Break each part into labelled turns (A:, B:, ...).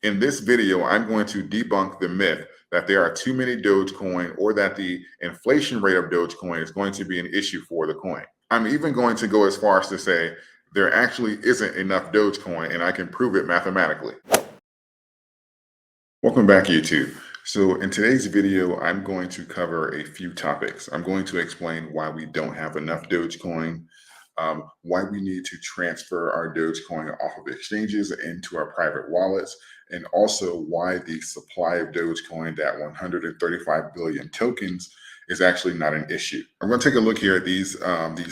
A: In this video, I'm going to debunk the myth that there are too many Dogecoin or that the inflation rate of Dogecoin is going to be an issue for the coin. I'm even going to go as far as to say there actually isn't enough Dogecoin and I can prove it mathematically. Welcome back, YouTube. So in today's video, I'm going to cover a few topics. I'm going to explain why we don't have enough Dogecoin, why we need to transfer our Dogecoin off of exchanges into our private wallets, and also why the supply of Dogecoin, that 135 billion tokens, is actually not an issue. I'm going to take a look here at these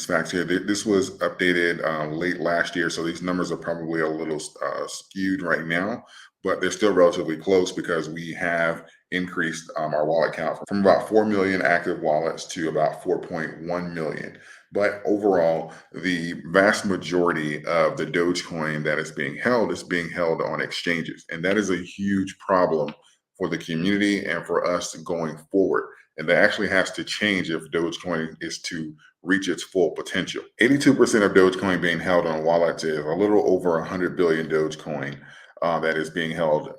A: facts here. This was updated late last year, so these numbers are probably a little skewed right now, but they're still relatively close because we have increased our wallet count from about 4 million active wallets to about 4.1 million. But overall, the vast majority of the Dogecoin that is being held on exchanges. And that is a huge problem for the community and for us going forward. And that actually has to change if Dogecoin is to reach its full potential. 82% of Dogecoin being held on wallets is a little over 100 billion Dogecoin that is being held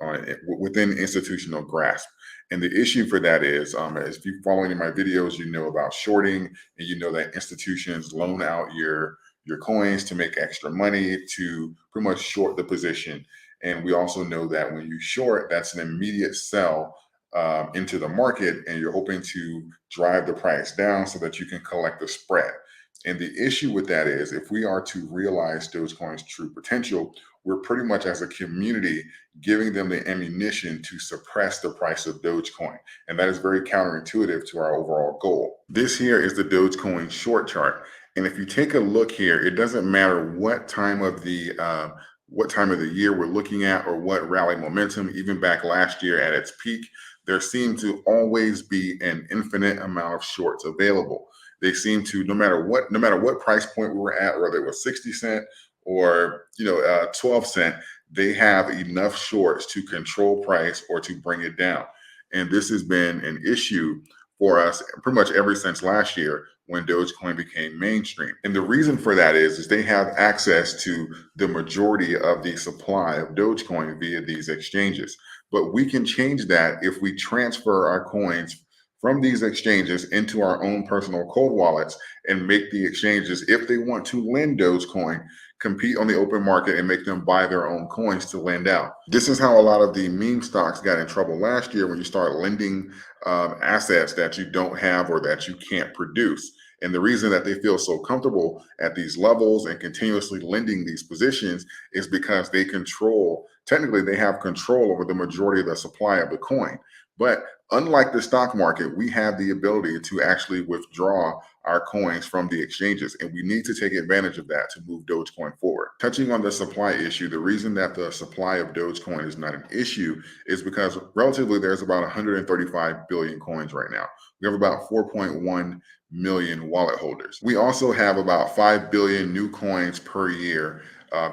A: within institutional grasp. And the issue for that is, if you're following my videos, you know about shorting, and you know that institutions loan out your coins to make extra money to pretty much short the position. And we also know that when you short, that's an immediate sell into the market, and you're hoping to drive the price down so that you can collect the spread. And the issue with that is if we are to realize Dogecoin's true potential, we're pretty much as a community giving them the ammunition to suppress the price of Dogecoin. And that is very counterintuitive to our overall goal. This here is the Dogecoin short chart. And if you take a look here, it doesn't matter what time of the year we're looking at or what rally momentum. Even back last year at its peak, there seemed to always be an infinite amount of shorts available. They seem to, no matter what price point we were at, whether it was 60 cent or 12 cent, they have enough shorts to control price or to bring it down. And this has been an issue for us pretty much ever since last year when Dogecoin became mainstream. And the reason for that is they have access to the majority of the supply of Dogecoin via these exchanges. But we can change that if we transfer our coins from these exchanges into our own personal cold wallets and make the exchanges, if they want to lend Dogecoin, compete on the open market and make them buy their own coins to lend out. This is how a lot of the meme stocks got in trouble last year when you start lending assets that you don't have or that you can't produce. And the reason that they feel so comfortable at these levels and continuously lending these positions is because they technically they have control over the majority of the supply of the coin. But unlike the stock market, we have the ability to actually withdraw our coins from the exchanges, and we need to take advantage of that to move Dogecoin forward. Touching on the supply issue, the reason that the supply of Dogecoin is not an issue is because relatively there's about 135 billion coins right now. We have about 4.1 million wallet holders. We also have about 5 billion new coins per year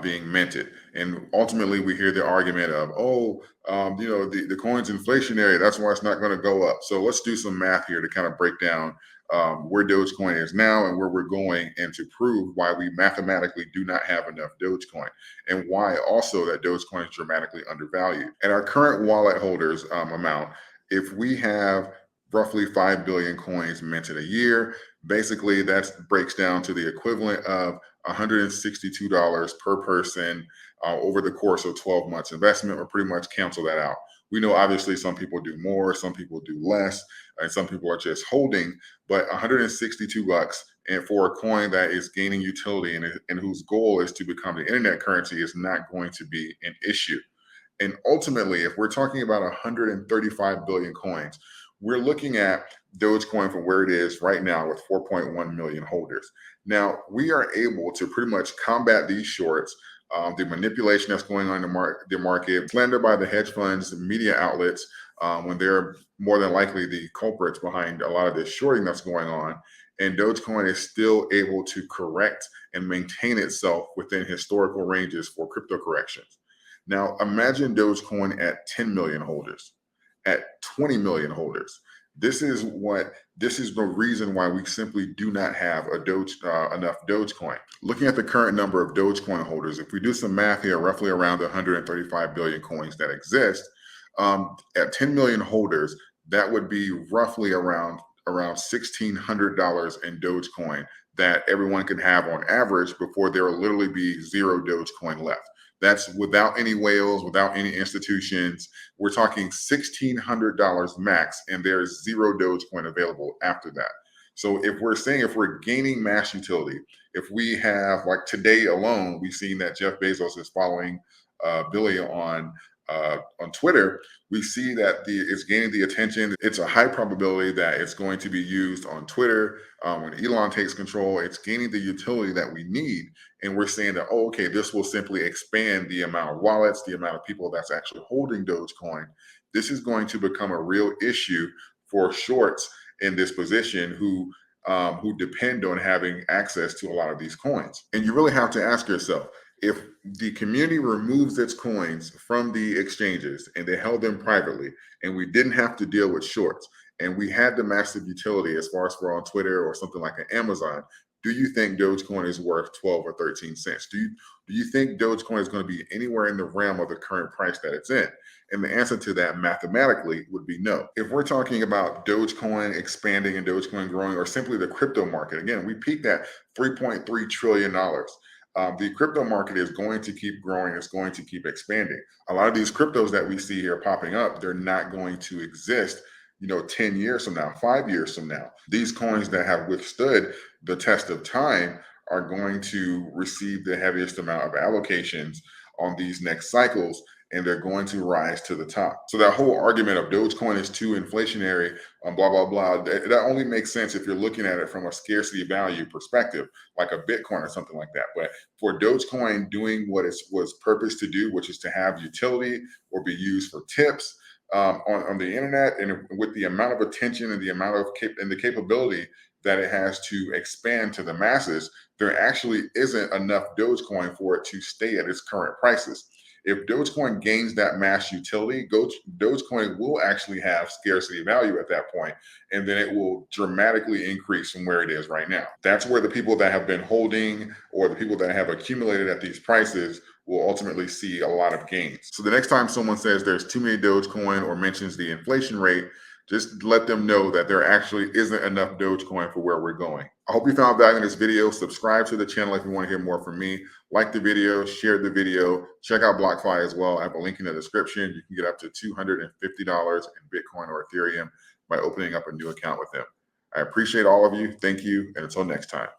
A: being minted. And ultimately, we hear the argument of, the coin's inflationary. That's why it's not going to go up. So let's do some math here to kind of break down where Dogecoin is now and where we're going, and to prove why we mathematically do not have enough Dogecoin, and why also that Dogecoin is dramatically undervalued. At our current wallet holders amount, if we have roughly 5 billion coins minted a year, basically that breaks down to the equivalent of $162 per person over the course of 12 months investment, or pretty much cancel that out. We know obviously some people do more, some people do less, and some people are just holding, but 162 bucks and for a coin that is gaining utility and whose goal is to become the internet currency is not going to be an issue. And ultimately, if we're talking about 135 billion coins, we're looking at Dogecoin from where it is right now with 4.1 million holders. Now, we are able to pretty much combat these shorts, the manipulation that's going on in the market, slander by the hedge funds, media outlets, when they're more than likely the culprits behind a lot of this shorting that's going on. And Dogecoin is still able to correct and maintain itself within historical ranges for crypto corrections. Now, imagine Dogecoin at 10 million holders, at 20 million holders. This is the reason why we simply do not have enough Dogecoin. Looking at the current number of Dogecoin holders, if we do some math here, roughly around the 135 billion coins that exist, at 10 million holders, that would be roughly around $1,600 in Dogecoin that everyone can have on average before there will literally be zero Dogecoin left. That's without any whales, without any institutions. We're talking $1,600 max, and there's zero Dogecoin available after that. So if we're gaining mass utility, if we have, like today alone, we've seen that Jeff Bezos is following Billy on Twitter. We see that it's gaining the attention. It's a high probability that it's going to be used on Twitter. When Elon takes control, it's gaining the utility that we need. And we're saying that, oh, okay, this will simply expand the amount of wallets, the amount of people that's actually holding Dogecoin. This is going to become a real issue for shorts in this position who depend on having access to a lot of these coins. And you really have to ask yourself, if the community removes its coins from the exchanges and they held them privately, and we didn't have to deal with shorts, and we had the massive utility as far as we're on Twitter or something like an Amazon, do you think Dogecoin is worth 12 or 13 cents? Do you think Dogecoin is going to be anywhere in the realm of the current price that it's in? And the answer to that mathematically would be no. If we're talking about Dogecoin expanding and Dogecoin growing, or simply the crypto market, again, we peaked at $3.3 trillion. The crypto market is going to keep growing. It's going to keep expanding. A lot of these cryptos that we see here popping up, they're not going to exist 10 years from now, 5 years from now. These coins that have withstood the test of time are going to receive the heaviest amount of allocations on these next cycles, and they're going to rise to the top. So that whole argument of Dogecoin is too inflationary, blah, blah, blah, that only makes sense if you're looking at it from a scarcity value perspective, like a Bitcoin or something like that. But for Dogecoin doing what it was purposed to do, which is to have utility or be used for tips, on the internet, and with the amount of attention and the amount of the capability that it has to expand to the masses, there actually isn't enough Dogecoin for it to stay at its current prices. If Dogecoin gains that mass utility, Dogecoin will actually have scarcity value at that point, and then it will dramatically increase from where it is right now. That's where the people that have been holding, or the people that have accumulated at these prices, will ultimately see a lot of gains. So the next time someone says there's too many Dogecoin or mentions the inflation rate, just let them know that there actually isn't enough Dogecoin for where we're going. I hope you found value in this video. Subscribe to the channel if you want to hear more from me. Like the video, share the video, check out BlockFi as well. I have a link in the description. You can get up to $250 in Bitcoin or Ethereum by opening up a new account with them. I appreciate all of you. Thank you. And until next time.